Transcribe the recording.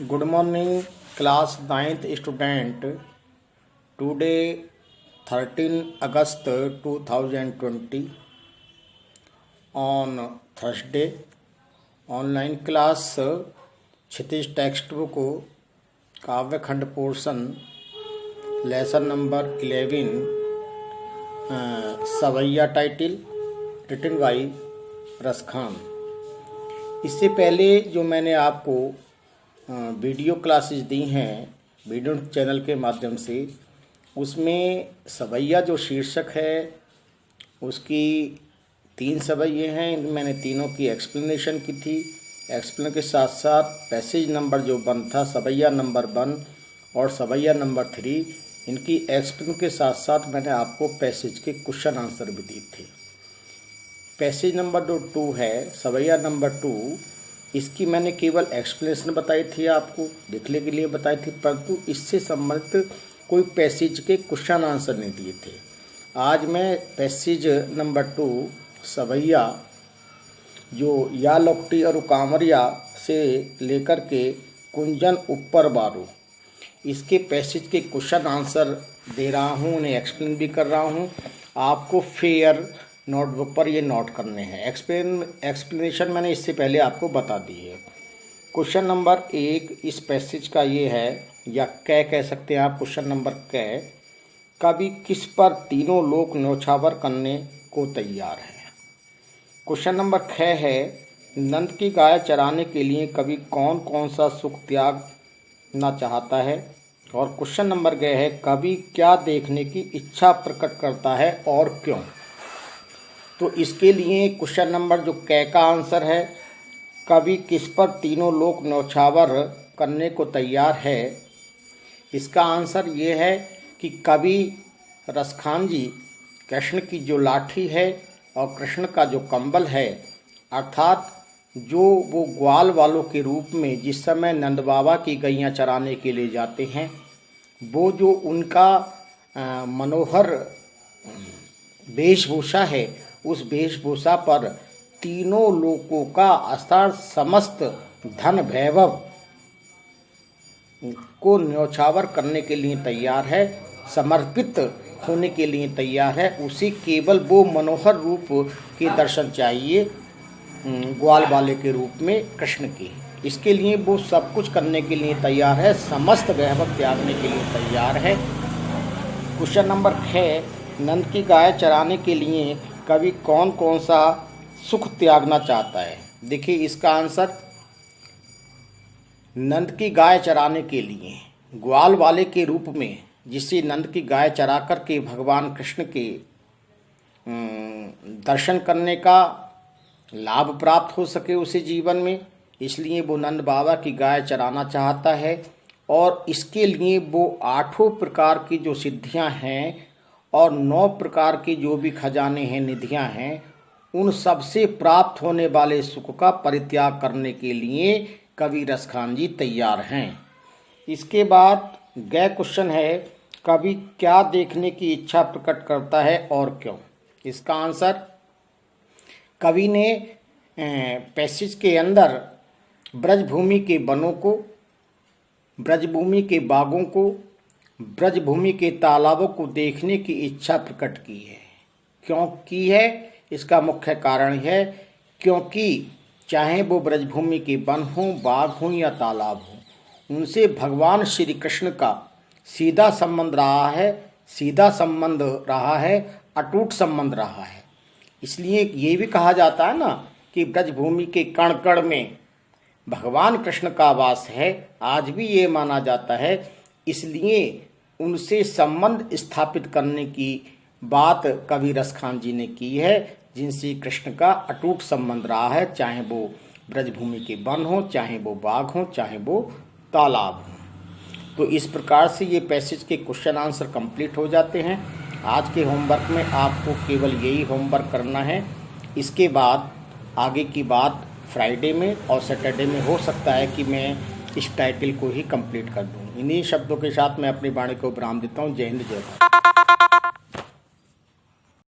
Good morning, class 9th student. Today, 13 August 2020, on Thursday, online class Kshitij text book काव्यखंड portion lesson number 11 सवैया title written by Raskhan. इससे पहले जो मैंने आपको वीडियो क्लासेस दी हैं वीडियो चैनल के माध्यम से, उसमें सवैया जो शीर्षक है उसकी 3 सवैये हैं। मैंने तीनों की एक्सप्लेनेशन की थी। एक्सप्लेन के साथ साथ पैसेज नंबर जो 1 था, सवैया नंबर 1 और सवैया नंबर 3, इनकी एक्सप्लेन के साथ साथ मैंने आपको पैसेज के क्वेश्चन आंसर भी दिए थे। पैसेज नंबर जो 2 है, सवैया नंबर 2, इसकी मैंने केवल एक्सप्लेनेशन बताई थी, आपको लिखने के लिए बताई थी, परंतु इससे संबंधित कोई पैसेज के क्वेश्चन आंसर नहीं दिए थे। आज मैं पैसेज नंबर 2 सवैया जो या लोकटी और कांवरिया से लेकर के कुंजन ऊपर बारू, इसके पैसेज के क्वेश्चन आंसर दे रहा हूँ, उन्हें एक्सप्लेन भी कर रहा हूँ। आपको फेयर नोटबुक पर ये नोट करने हैं। एक्सप्लेनेशन मैंने इससे पहले आपको बता दी है। क्वेश्चन नंबर 1 इस पैसेज का ये है, या कह सकते हैं आप। क्वेश्चन नंबर कवि किस पर तीनों लोग न्यौछावर करने को तैयार है। क्वेश्चन नंबर 6 है, नंद की गाय चराने के लिए कवि कौन कौन सा सुख त्यागना चाहता है। और क्वेश्चन नंबर 6 है, कवि क्या देखने की इच्छा प्रकट करता है और क्यों। तो इसके लिए क्वेश्चन नंबर जो का आंसर है, कवि किस पर तीनों लोग न्यौछावर करने को तैयार है, इसका आंसर ये है कि कवि रसखान जी कृष्ण की जो लाठी है और कृष्ण का जो कंबल है, अर्थात जो वो ग्वाल वालों के रूप में जिस समय नंद बाबा की गैयां चराने के लिए जाते हैं, वो जो उनका मनोहर वेशभूषा है, उस वेशभूषा पर तीनों लोगों का अर्थात समस्त धन वैभव को न्यौछावर करने के लिए तैयार है, समर्पित होने के लिए तैयार है। उसे केवल वो मनोहर रूप के दर्शन चाहिए ग्वाल वाले के रूप में कृष्ण के। इसके लिए वो सब कुछ करने के लिए तैयार है, समस्त वैभव त्यागने के लिए तैयार है। क्वेश्चन नंबर 6, नंद की गाय चराने के लिए कवि कौन कौन सा सुख त्यागना चाहता है। देखिए इसका आंसर, नंद की गाय चराने के लिए ग्वाल वाले के रूप में जिससे नंद की गाय चरा कर के भगवान कृष्ण के दर्शन करने का लाभ प्राप्त हो सके उसे जीवन में, इसलिए वो नंद बाबा की गाय चराना चाहता है। और इसके लिए वो 8 प्रकार की जो सिद्धियां हैं और 9 प्रकार के जो भी खजाने हैं, निधियां हैं, उन सब से प्राप्त होने वाले सुख का परित्याग करने के लिए कवि रसखान जी तैयार हैं। इसके बाद क्वेश्चन है, कवि क्या देखने की इच्छा प्रकट करता है और क्यों। इसका आंसर, कवि ने पैसेज के अंदर ब्रजभूमि के वनों को, ब्रजभूमि के बागों को, ब्रजभूमि के तालाबों को देखने की इच्छा प्रकट की है। क्यों की है, इसका मुख्य कारण है क्योंकि चाहे वो ब्रजभूमि के वन हों, बाग हों या तालाब हों, उनसे भगवान श्री कृष्ण का सीधा संबंध रहा है, अटूट संबंध रहा है। इसलिए ये भी कहा जाता है ना कि ब्रजभूमि के कण कण में भगवान कृष्ण का वास है। आज भी ये माना जाता है। इसलिए उनसे संबंध स्थापित करने की बात कवि रसखान जी ने की है, जिनसे कृष्ण का अटूट संबंध रहा है, चाहे वो ब्रजभूमि के वन हो, चाहे वो बाग हो, चाहे वो तालाब हो। तो इस प्रकार से ये पैसेज के क्वेश्चन आंसर कंप्लीट हो जाते हैं। आज के होमवर्क में आपको केवल यही होमवर्क करना है। इसके बाद आगे की बात फ्राइडे में और सैटरडे में हो सकता है कि मैं इस टाइटल को ही कंप्लीट कर दूं। इन्हीं शब्दों के साथ मैं अपनी वाणी को विराम देता हूं। जय हिंद, जय भारत।